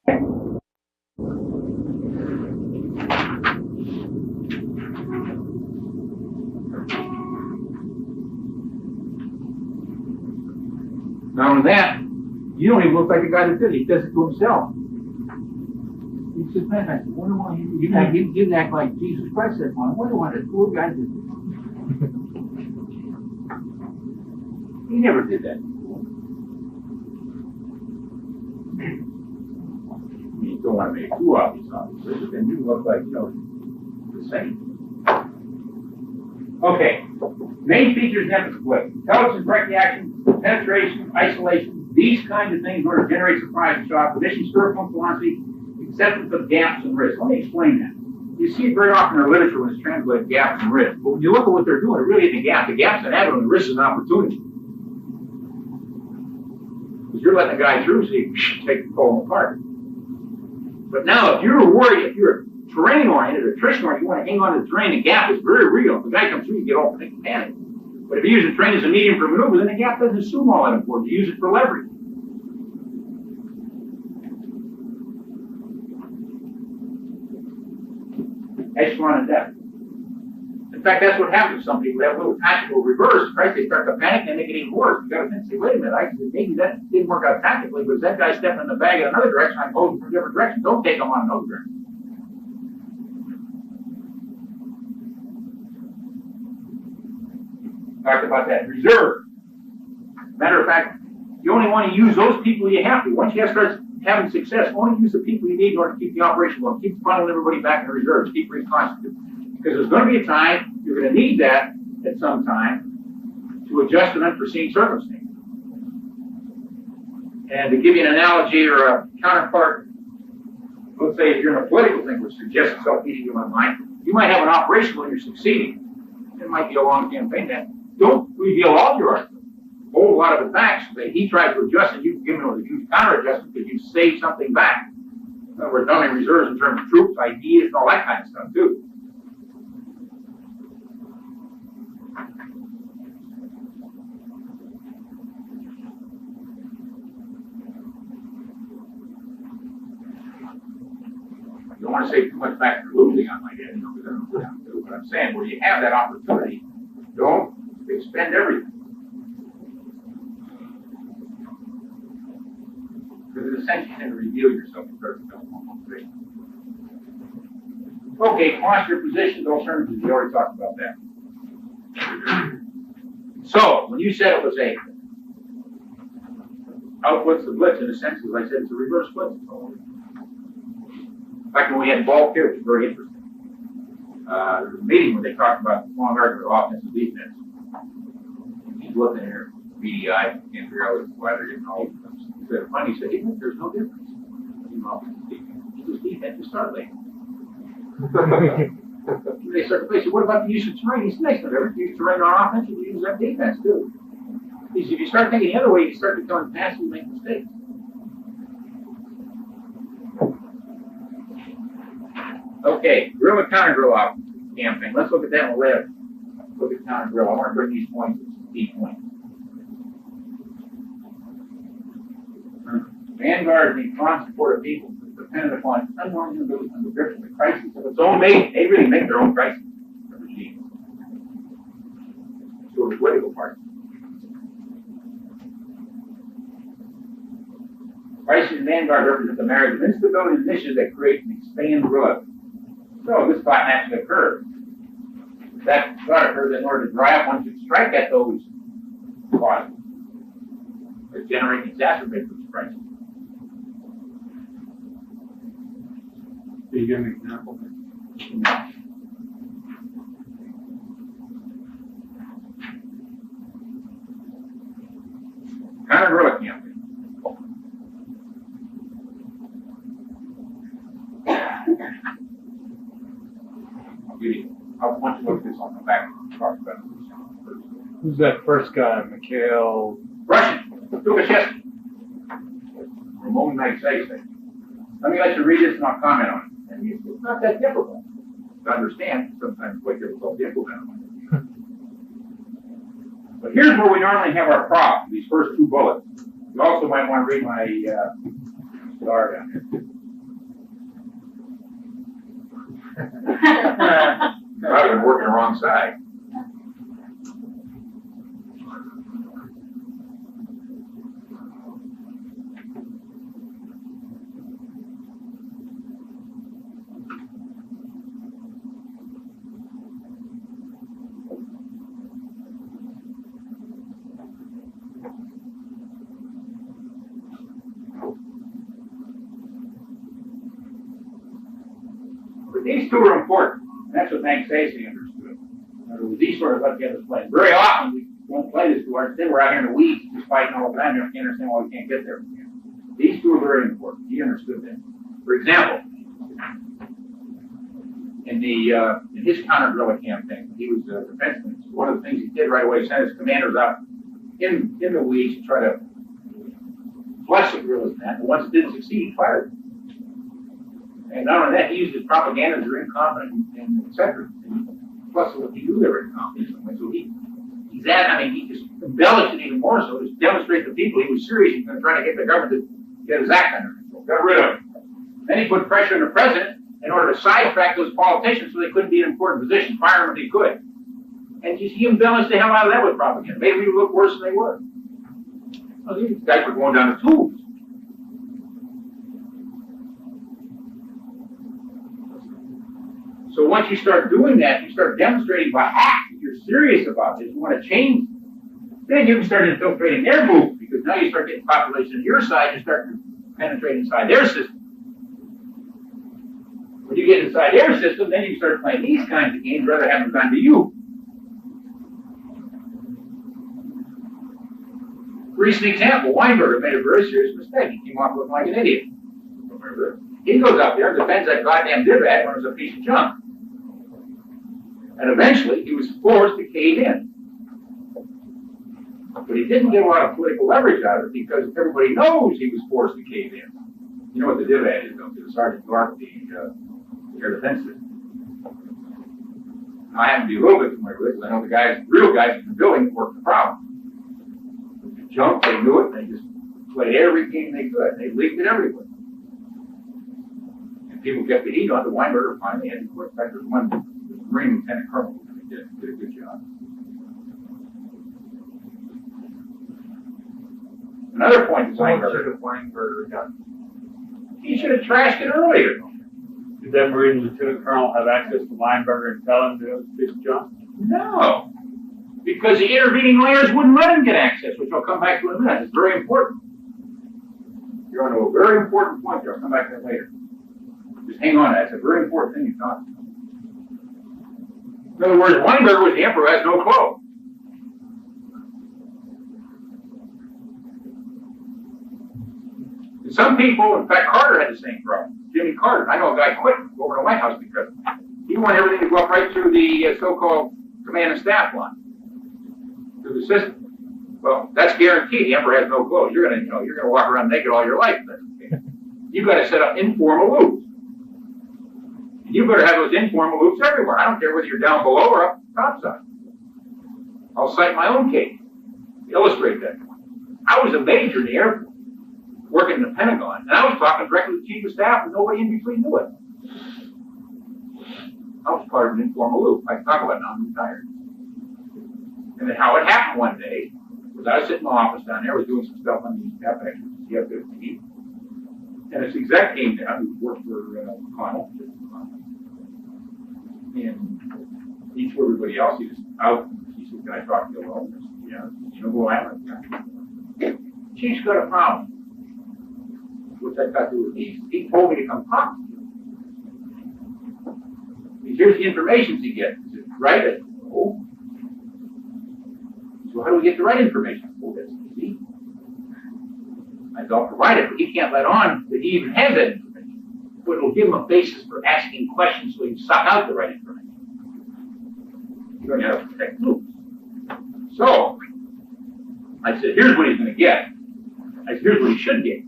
Not only that, you don't even look like the guy that did it. He does it to himself. He says, man, I wonder why you didn't act like Jesus Christ said, I wonder why the poor guy did it. He never did that before. You don't want to make it too obvious, obviously, but then you look like, the same. Okay. Main features and emphasis split. Intelligence, direct reaction, penetration, isolation, these kinds of things in order to generate surprise and shock, position, spherical philosophy, acceptance of gaps and risks. Let me explain that. You see it very often in our literature when it's translated gaps and risks. But when you look at what they're doing, it really isn't a gap. The gap's an avenue, and the risk is an opportunity. Because you're letting the guy through so you can pull him apart. But now, if you're worried, if you're terrain-oriented or attrition-oriented, you want to hang on to the terrain, the gap is very real. If the guy comes through, you get off and they can panic. But if you use the terrain as a medium for maneuver, then the gap doesn't assume all that importance. You use it for leverage. Echelon and depth. In fact, that's what happens to some people. They have a little tactical reverse, right? They start to panic and they make it even worse. You got to think, say, wait a minute, maybe that didn't work out tactically, but that guy stepping in the bag in another direction, I'm holding from a different direction. Don't take them on another direction. Talked about that. Reserve. Matter of fact, you only want to use those people you have to. Once you start having success, only use the people you need in order to keep the operation going. Keep funneling everybody back in reserves. Keep reconstituting. Because there's going to be a time you're going to need that at some time to adjust to unforeseen circumstances. And to give you an analogy or a counterpart, let's say if you're in a political thing which suggests itself eating you in mind, you might have an operation when you're succeeding. It might be a long campaign then. Don't reveal all your argument. Hold a lot of it back so that he tries to adjust and you give him a huge counter adjustment because you save something back. We're done in reserves in terms of troops, ideas, and all that kind of stuff too. You don't want to save too much back for losing on my head, because I don't know what I'm doing. But I'm saying, where you have that opportunity, don't expend everything. Because it's essentially going to reveal yourself in terms of motivation. Okay, posture, positions, alternatives. We already talked about that. So, when you said it was a outputs the blitz, in a sense, as I said, it's a reverse blitz. In fact, when we had ball here, it was very interesting. There was a meeting where they talked about the long argument of offense and defense. He's looking here, beady-eyed, can't figure out why they're getting all. He said, funny, he said, there's no difference between offense and defense. He was defense to start late. They start to play. So what about the use of terrain? He said, nice, whatever. You use terrain on offense, you use that defense too. He said, if you start thinking the other way, you start becoming passive and make mistakes. Okay, drill and counter drill off campaign. Let's look at that one later. Look at counter drill. I want to bring these points as key points. Vanguards need strong support of people dependent upon unknown abilities and the grip of the crisis of its own making. They really make their own crisis of regime. So the political party. Crisis and vanguard represent the marriage of instability and initiatives that create and expand growth. So this thought naturally occurs. That thought occurs in order to drive one should strike at those causes that generate and exacerbate those crises. Can you give an example? Counter-guerrilla campaign. I'll want to look at this on the back and talk about this. Who's that first guy? Mikhail? Russian. Tukhachevsky. Ramon Magsaysay. Let me let you read this and I'll comment on it. And it's not that difficult to understand. Sometimes quite difficult to implement. But here's where we normally have our problem, these first two bullets. You also might want to read my star down here. I've been working the wrong side. But these two are important. And that's what Hank Stacey understood. In other words, these sort of let the others play. Very often we don't play this too hard. Then we're out here in the weeds just fighting all the time. You can't understand why we can't get there. These two are very important. He understood that. For example, in his counter-guerrilla campaign, he was a defenseman. So one of the things he did right away, he sent his commanders out in the weeds to try to flush the guerrillas. And the ones that didn't succeed, he fired them. And not only that, he used his propaganda that are incompetent and et cetera. Plus, he knew they were incompetent in some way. So he just embellished it even more so to demonstrate to people he was serious. He was going to try to get the government to get his act under control. Got rid of him. Then he put pressure on the president in order to sidetrack those politicians so they couldn't be in important positions, fire them if they could. And he embellished the hell out of that with propaganda. Made them even look worse than they were. Well, these guys were going down the tubes. So once you start doing that, you start demonstrating by act that you're serious about this, you want to change, then you can start infiltrating their movement, because now you start getting population on your side, you start penetrating inside their system. When you get inside their system, then you start playing these kinds of games rather than having them done to you. Recent example, Weinberger made a very serious mistake. He came off looking like an idiot. Remember? He goes out there and defends that goddamn divot when it was a piece of junk. And eventually, he was forced to cave in. But he didn't get a lot of political leverage out of it because everybody knows he was forced to cave in. You know what the divot is, don't you? The Sergeant Clark, the air defense system. Now, I happen to be a little bit familiar with it because I know the guys, real guys in the building that worked the problem. The junk, they knew it, and they just played every game they could. They leaked it everywhere. And people kept the heat on. The Weinberger finally had to quit. In fact, there's one Marine Lieutenant Colonel who did a good job. Another point is Weinberger done. He should have trashed it earlier. Did that Marine Lieutenant Colonel have access to Weinberger and tell him to fix junk? No. Because the intervening layers wouldn't let him get access, which I'll come back to in a minute. It's very important. You're on to a very important point there. I'll come back to that later. Just hang on. That's a very important thing you're talking about. In other words, Weinberger was the emperor who has no clothes. And some people, in fact, Carter had the same problem. Jimmy Carter. I know a guy quit over in the White House because he wanted everything to go up right through the so-called command and staff line, through the system. Well, that's guaranteed. The emperor has no clothes. You're gonna walk around naked all your life. You've got to set up informal loops. And you better have those informal loops everywhere. I don't care whether you're down below or up top side. I'll cite my own case to illustrate that. I was a major in the Air Force, working in the Pentagon, and I was talking directly to the Chief of Staff, and nobody in between knew it. I was part of an informal loop. I can talk about it now, I'm retired. And then how it happened one day was I was sitting in my office down there, I was doing some stuff on the FX, CF-15, and this exec came down who worked for McConnell. And each for everybody else, he was out. He said, "Can I talk to you alone?" I said, "Yeah." You know who I am? Chief's got a problem. What's that got to do with me? He told me to come talk to you. Here's the information he gets. He said, "Write it." Oh. So how do we get the right information? Well, that's easy. I'll provide it, but he can't let on that he even has that information. But it'll give him a basis for asking questions so he can suck out the right information. You're going to have to protect loops. So, I said, here's what he's going to get. I said, here's what he should get.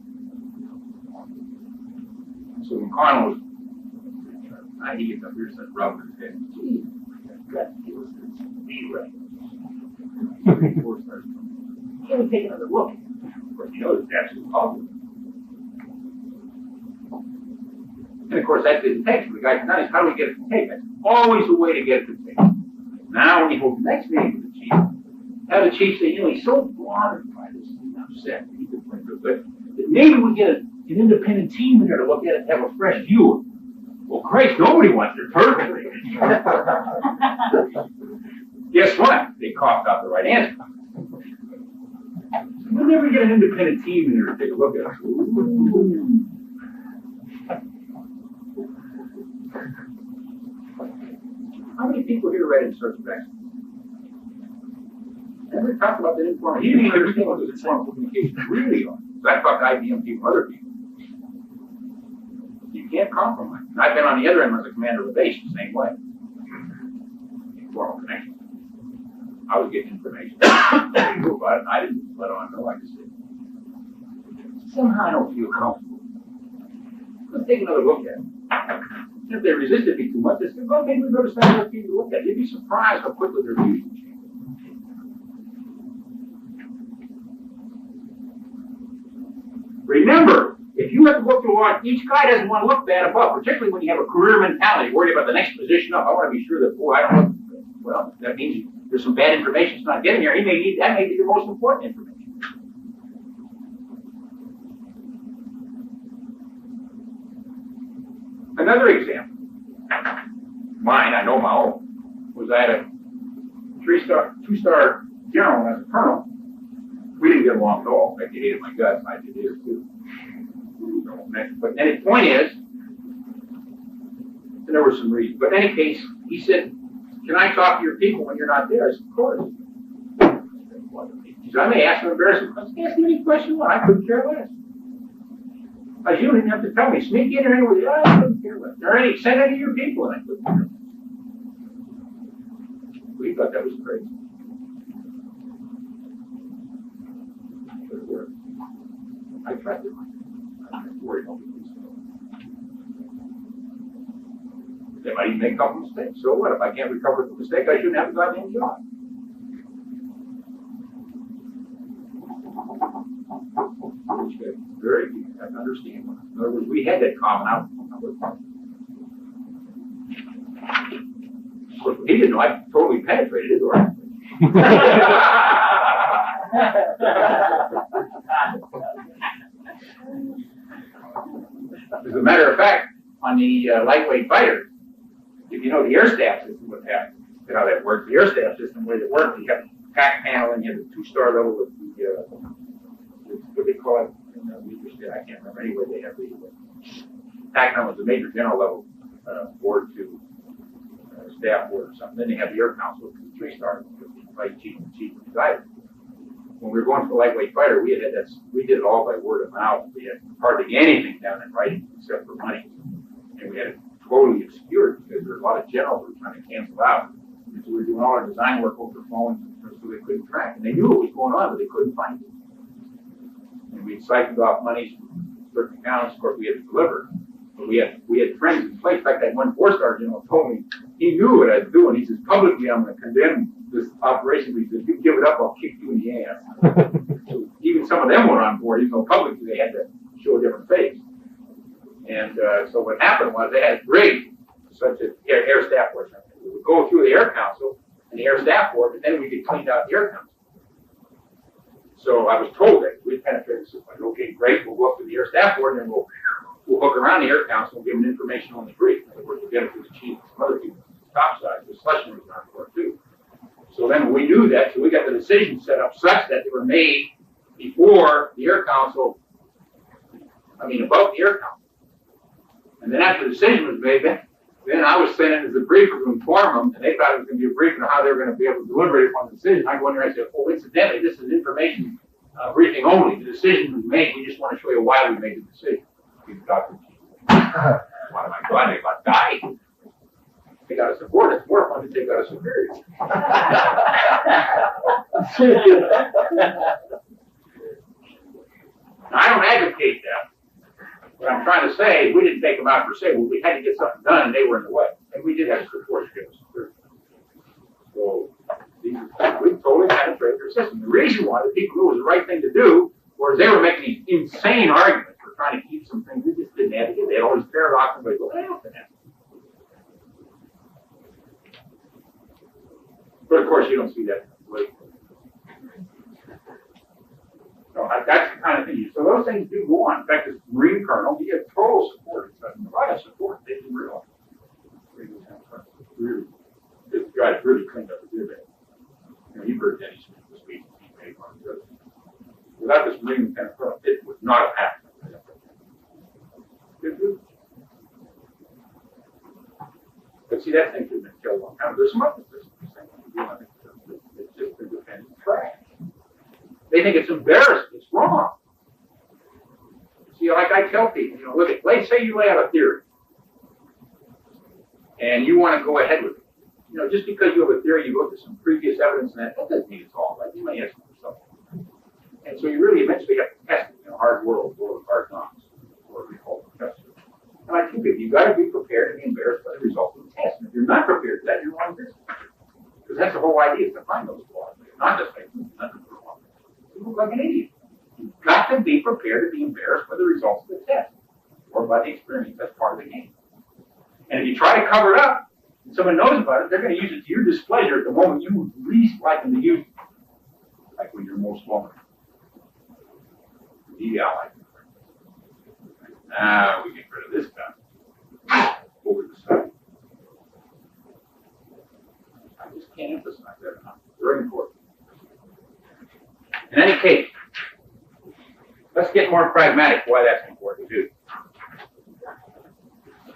So McConnell was, he gets up here and starts rubbing his head. Gee, I've got to deal with this. Be right. Can we take another look? Of course, you know it's absolute problem. And of course, that didn't take. So the guy said, how do we get it to take? That's always the way to get it to take. Now, when you hold the next meeting with the chief, have the chief say, he's so bothered by this, he's upset, he could point to it, but maybe we get an independent team in there to look at it and have a fresh view of it. Well, Christ, nobody wants it perfectly. Guess what? They coughed out the right answer. We'll never get an independent team in there to take a look at it. How many people here read In Search of Excellence? And we talked about that informal. He didn't even understand what those informal communications really are. So I talked to IBM people, other people. You can't compromise. And I've been on the other end as a commander of the base the same way. Informal connection. I was getting information. I knew about it, and I didn't let on know. I just said, somehow I don't feel comfortable. Let's take another look at it. And if they resisted me too much, they said, well, maybe we better send another team to look at it. You'd be surprised how quickly their views will change. Remember, if you have to look through one, each guy doesn't want to look bad above, particularly when you have a career mentality, worried about the next position up. I want to be sure that, boy, I don't look good. Well, that means there's some bad information that's not getting here. That may be the most important information. Another example, mine, I know my own, was I had a two-star general as a colonel. We didn't get along at all. In fact, he hated my guts, and I did his too. But the point is, and there were some reasons. But in any case, he said, can I talk to your people when you're not there? I said, of course. He said, I may ask some embarrassing questions. Ask me any question you want. I couldn't care less. I said, you didn't have to tell me. Sneak in or anyway. I couldn't care less. Send any of your people, and I couldn't care less. We thought that was crazy. But it worked. I tried to. I'm not worried about these things. They might even make a couple mistakes. So what? If I can't recover the mistake, I shouldn't have a goddamn job. Very easy to understand. In other words, we had that common outcome. Of course, he didn't know I totally penetrated his organization. As a matter of fact, on the lightweight fighter, if you know the air staff system, what happens, you know how that works. The air staff system, the way it works, you have the pack panel and you have the two-star level with the, what they call it, I can't remember. Anyway, they have the pack panel is the major general level board to staff board or something. Then they have the air council, the three-star, the vice chief and chief of guidance. When we were going for the lightweight fighter, we did it all by word of mouth. We had hardly anything down in writing except for money. And we had it totally obscured because there were a lot of generals who were trying to cancel out. And so we were doing all our design work over the phone so they couldn't track. And they knew what was going on, but they couldn't find it. And we cycled off monies from certain accounts. Of course, we had to deliver. But we had friends in place. In fact, that one four-star general told me he knew what I was doing. He says, publicly, I'm going to condemn this operation. He said, if you give it up, I'll kick you in the ass. So even some of them were on board, even though publicly they had to show a different face. And so what happened was they had a grade, such as air staff board. We would go through the air council and the air staff board, but then we could clean out the air council. So I was told that we'd penetrate the system. Okay, great, we'll go up to the air staff board and then we'll hook around the air council and give them information on the brief. In other words, we'll get it to the chief and some other people top side. The selection was on board too. So then we knew that, so we got the decisions set up such that they were made before the air council, above the air council. And then after the decision was made, then I was sent in as a briefer to inform them, and they thought it was going to be a briefing on how they were going to be able to deliberate upon the decision. I go in there and I said, oh, incidentally, this is information briefing only. The decision was made. We just want to show you why we made the decision. We got the chief. Why am I glad they about died? They got a subordinate. It's more fun to take out a superior. Now, I don't advocate that. What I'm trying to say, we didn't take them out per se. We had to get something done, and they were in the way. And we did have support to get us through. So we totally penetrated their system. The reason why the people knew it was the right thing to do was they were making these insane arguments for trying to keep some things. They just didn't have to do. They had all these paradoxes, but what else than that? But of course, you don't see that in the political. So that's the kind of thing. So those things do go on. In fact, this Marine colonel, he had total support. It's a lot of support. They didn't realize. Really, this guy's really cleaned up the deal there. You know, you've heard Denny Smith this week. He made one of those. Without this Marine lieutenant colonel, it would not have happened. Good. But see, that thing could have been killed a long time. There's some other things. It's just been defending trash. They think it's embarrassing. It's wrong. See, like I tell people, you know, look at, let's say you lay out a theory, and you want to go ahead with it. You know, just because you have a theory, you look at some previous evidence, and that doesn't mean it's all right. You may have some stuff. And so you really eventually have to test it in a hard world of hard knocks, or we call it test. And I think you've got to be prepared to be embarrassed by the results of the test. And if you're not prepared for that, you're wrong business. Because that's the whole idea, is to find those flaws. Not just make them nothing for long. You look like an idiot. You've got to be prepared to be embarrassed by the results of the test, or by the experience. That's part of the game. And if you try to cover it up, and someone knows about it, they're going to use it to your displeasure at the moment you would least like them to use it. Like when you're most vulnerable. Yeah, like now we get rid of this guy. Over the side. I just can't emphasize that enough. Very important. In any case, let's get more pragmatic why that's important too.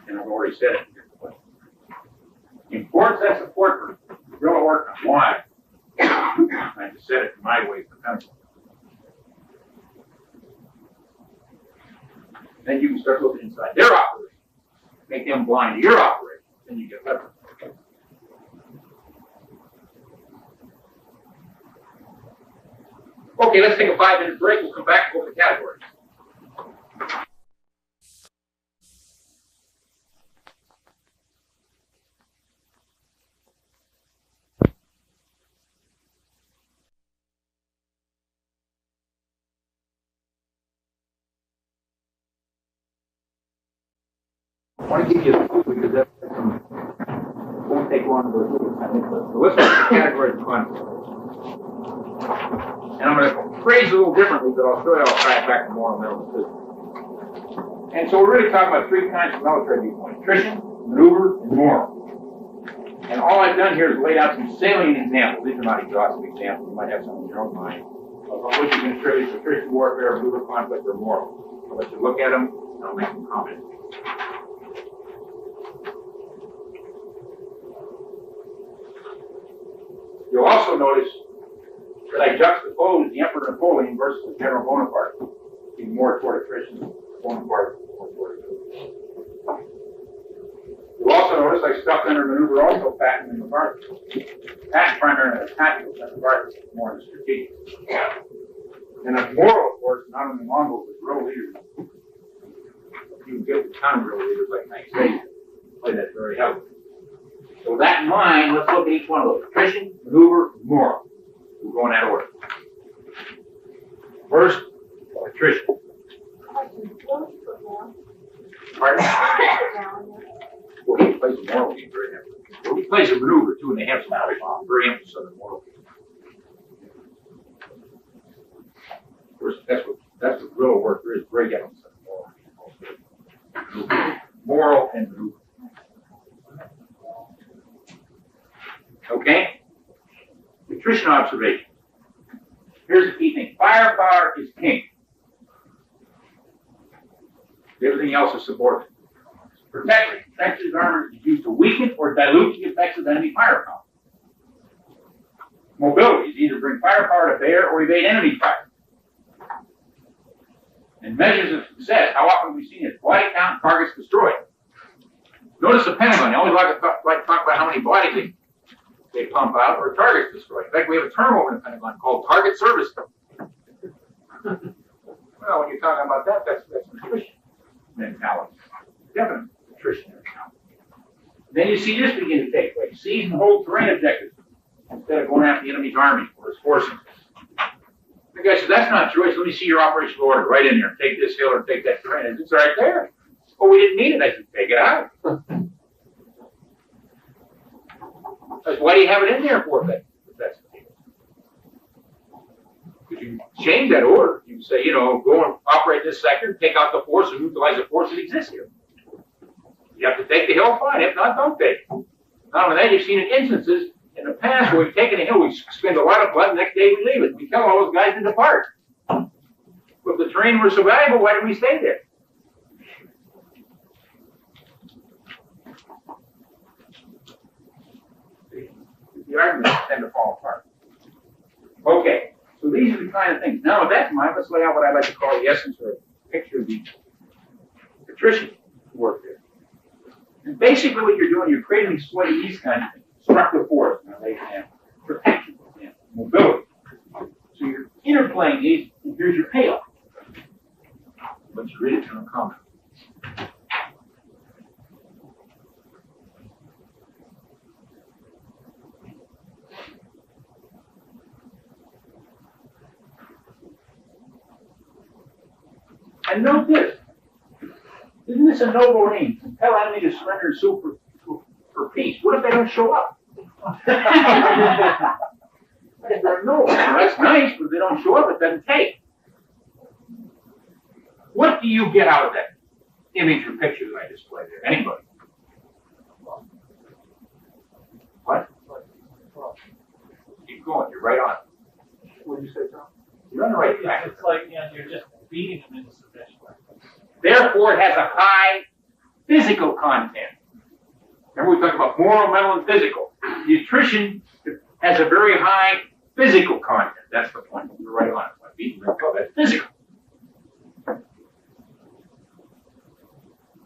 And I've already said it. Importance and support for guerrilla work. Why? I just said it my way for pencil. Then you can start looking inside their operation. Make them blind to your operation. Then you get leverage. Okay, let's take a 5-minute break. We'll come back and go over the categories. I want to give you a clue because that won't take long to go through. So let's look at the categories of conflict. And I'm going to phrase it a little differently, but I'll show you I'll tie it back to moral mental decision. And so we're really talking about three kinds of military viewpoint: attrition, maneuver, and moral. And all I've done here is laid out some salient examples. These are not exhaustive examples. You might have some in your own mind of what you can attribute to attrition, warfare, maneuver, conflict, or moral. I'll let you look at them, and I'll make some comments. You'll also notice that I juxtapose the Emperor Napoleon versus General Bonaparte, being more toward attrition, Bonaparte more toward attrition. You'll also notice I stuck under maneuver also Patton and McCarthy. Patton primarily has tactical, and McCarthy more in the strategic. And as moral, of course, not only Mongols, but real leaders. You can get the ton of real leaders like Knight play that very heavily. So with that in mind, let's look at each one of those: attrition, maneuver, moral. We'll go in that order. First, attrition. Pardon? Well, he plays a moral game very heavily. Well, he plays a maneuver too, and they have some very emphasis on the moral game. Of course, that's what guerrilla work is. Very emphasis on the moral game. Moral and maneuver. Okay? Attrition observation. Here's the key thing. Firepower is king. Everything else is subordinate. Protection. Defensive armor is used to weaken or dilute the effects of enemy firepower. Mobility is either bring firepower to bear or evade enemy fire. And measures of success. How often have we seen it? Body count, targets destroyed. Notice the Pentagon. They always like to talk about how many bodies they pump out or targets destroyed. In fact, we have a term over in the Pentagon called target service. Well, when you're talking about that, that's attrition mentality. Definite attrition mentality. Then you see this begin to take place. Seize and hold terrain objectives instead of going after the enemy's army or his forces. The guy says, that's not true. I said, let me see your operational order right in there. Take this hill or take that terrain. It's right there. Oh, we didn't need it. I said, take it out. I said, why do you have it in there for then? If that's the case. Because you change that order. You can say, go and operate this sector, take out the force and neutralize the force that exists here. You have to take the hill, fine. If not, don't take it. Not only that, you've seen instances in the past where we've taken a hill, we spend a lot of blood, the next day we leave it. We tell all those guys to depart. But if the terrain were so valuable, why did we stay there? The arguments tend to fall apart. Okay, so these are the kind of things. Now, with that in mind, let's lay out what I like to call the essence or picture of the attrition work there. And basically what you're doing, you're creating these kind of things. Destructive force, protection, mobility. So you're interplaying these, and here's your payoff. Let's read it from a comment. And note this. Isn't this a noble aim? Compel enemy to surrender and sue for peace. What if they don't show up? No, that's nice, but if they don't show up, it doesn't take. What do you get out of that image or picture that I displayed there? Anybody? What? Keep going. You're right on. What did you say, Tom? You're on the right track. It's like, you're just beating them into submission. Therefore, it has a high physical content. Remember, we talked about moral, mental, and physical. Nutrition has a very high physical content. That's the point. You're right on it. That's physical.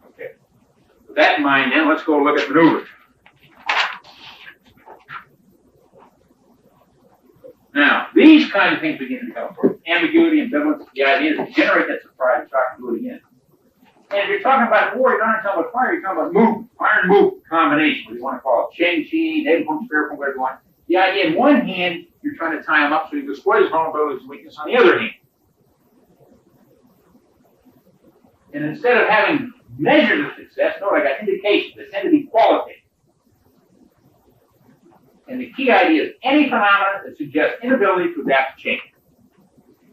Okay. With that in mind, then, let's go look at maneuvers. Now, these kind of things begin to become important. Ambiguity, ambivalence, the idea is to generate that surprise, try to do it again. And if you're talking about war, you're not talking about fire, you're talking about movement, fire and movement combination, what do you want to call it? Cheng-chi, naval spherical, whatever you want. The idea, in one hand, you're trying to tie them up so you destroy his vulnerabilities and weakness on the other hand. And instead of having measures of success, note I got indications that tend to be qualitative. And the key idea is any phenomenon that suggests inability to adapt to change.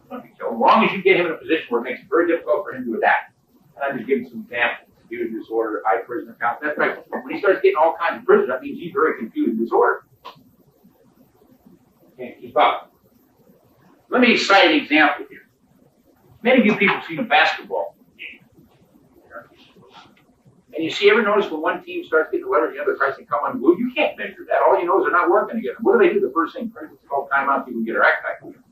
So as long as you get him in a position where it makes it very difficult for him to adapt. And I'm just giving some examples. Confused disorder, high prisoner count. That's right. When he starts getting all kinds of prisoners, that means he's very confused and disordered. Can't keep up. Let me cite an example here. Many of you people have seen a basketball game. And you see, ever notice when one team starts getting the leverage, the other tries to come unglued? You can't measure that. All you know is they're not working together. What do they do? The first thing, it's called timeout, people get their act back together.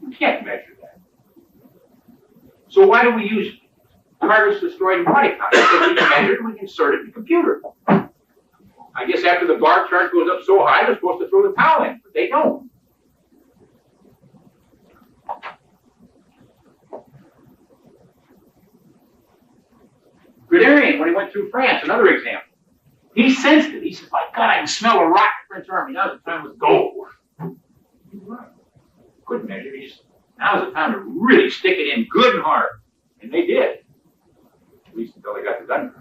You can't measure that. So why do we use targets destroyed in body count? Because we can measure it and we can insert it in the computer. I guess after the bar chart goes up so high, they're supposed to throw the towel in, but they don't. Guderian, when he went through France, another example. He sensed it. He says, my God, I can smell a rock French army. Now's the time with gold. Couldn't measure it. Now's the time to really stick it in good and hard. And they did. At least until they got the gun.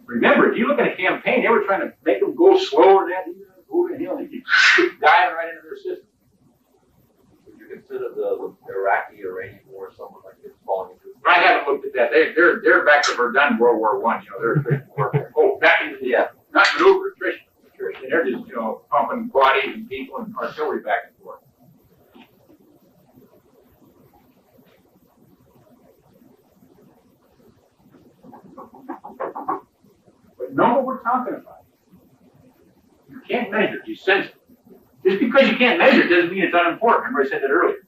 Remember, if you look at a campaign, they were trying to make them go slower than that. Moving the hill, and they keep diving right into their system. Would you consider the Iraqi or Iranian war somewhat like it's falling into? I haven't looked at that. They're back to Verdun, World War I. They're attrition warfare. Oh, back into not maneuver, attrition. And they're just pumping bodies and people and artillery back and forth. But know what we're talking about. You can't measure it, you sense it. Just because you can't measure it doesn't mean it's unimportant. Remember I said that earlier.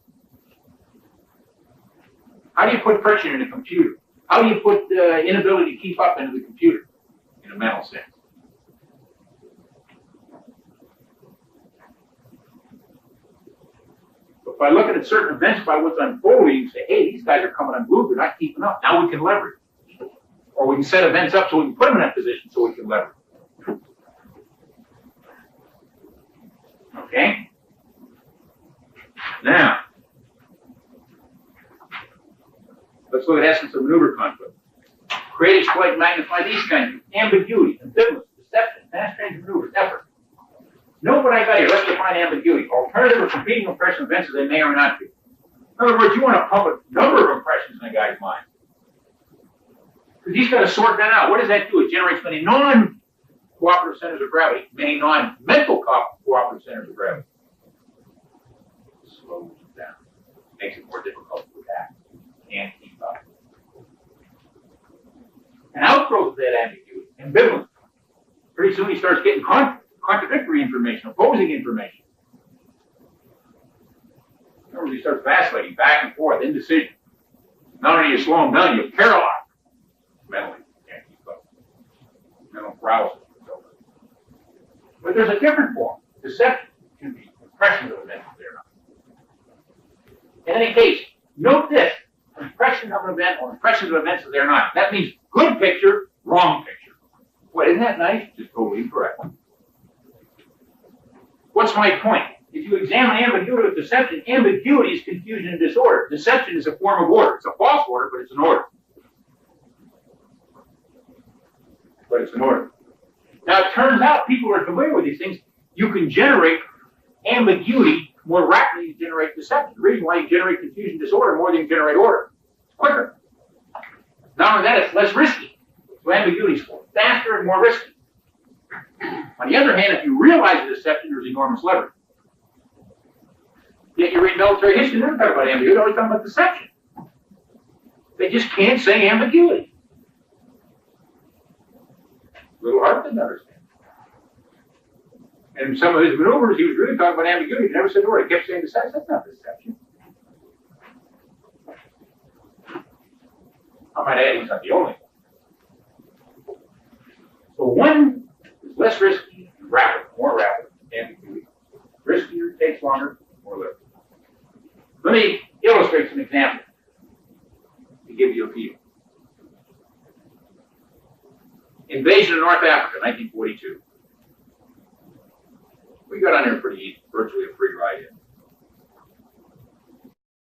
How do you put friction in a computer? How do you put inability to keep up into the computer in a mental sense? But by looking at certain events by what's unfolding, you say, hey, these guys are coming unglued, they're not keeping up. Now we can leverage. Or we can set events up so we can put them in that position so we can leverage. Okay? Now, Let's look at essence of maneuver conflict. Create, exploit, magnify these kinds of ambiguity, ambivalence, deception, mass change maneuvers, effort. Note what I got here. Let's define ambiguity. Alternative or competing impression events as they may or may not be. In other words, you want to pump a number of impressions in a guy's mind. Because he's got to sort that out. What does that do? It generates many non-cooperative centers of gravity, many non-mental cooperative centers of gravity. Slows it down. Makes it more difficult to attack. Can't keep up. An outgrowth of that ambiguity, ambivalence. Pretty soon he starts getting contradictory information, opposing information. In other words, he starts vacillating back and forth, indecision. Not only do you slow him down, you paralyze mentally. Can't keep up. Mental paralysis. But there's a different form. Deception can be impressions of events that they're not. In any case, note this. Impression of an event or impressions of events that they're not. That means good picture, wrong picture. What, isn't that nice? Just totally incorrect. What's my point? If you examine ambiguity with deception, ambiguity is confusion and disorder. Deception is a form of order. It's a false order, but it's an order. But it's an order. Now, it turns out people who are familiar with these things, you can generate ambiguity more rapidly than you generate deception. The reason why you generate confusion and disorder more than you generate order. It's quicker. Not only that, it's less risky. So ambiguity is faster and more risky. On the other hand, if you realize the deception, there's enormous leverage. Yet you read military history, they don't talk about ambiguity, they always talk about deception. They just can't say ambiguity. A little hard to understand. And some of his maneuvers, he was really talking about ambiguity. He never said a word. He kept saying deception. That's not deception. I might add, he's not the only one. So one is less risky, rapid, more rapid, ambiguity. Riskier, takes longer, more lift. Let me illustrate some examples to give you a feel. Invasion of North Africa, 1942. We got on there pretty easy, virtually a free ride in.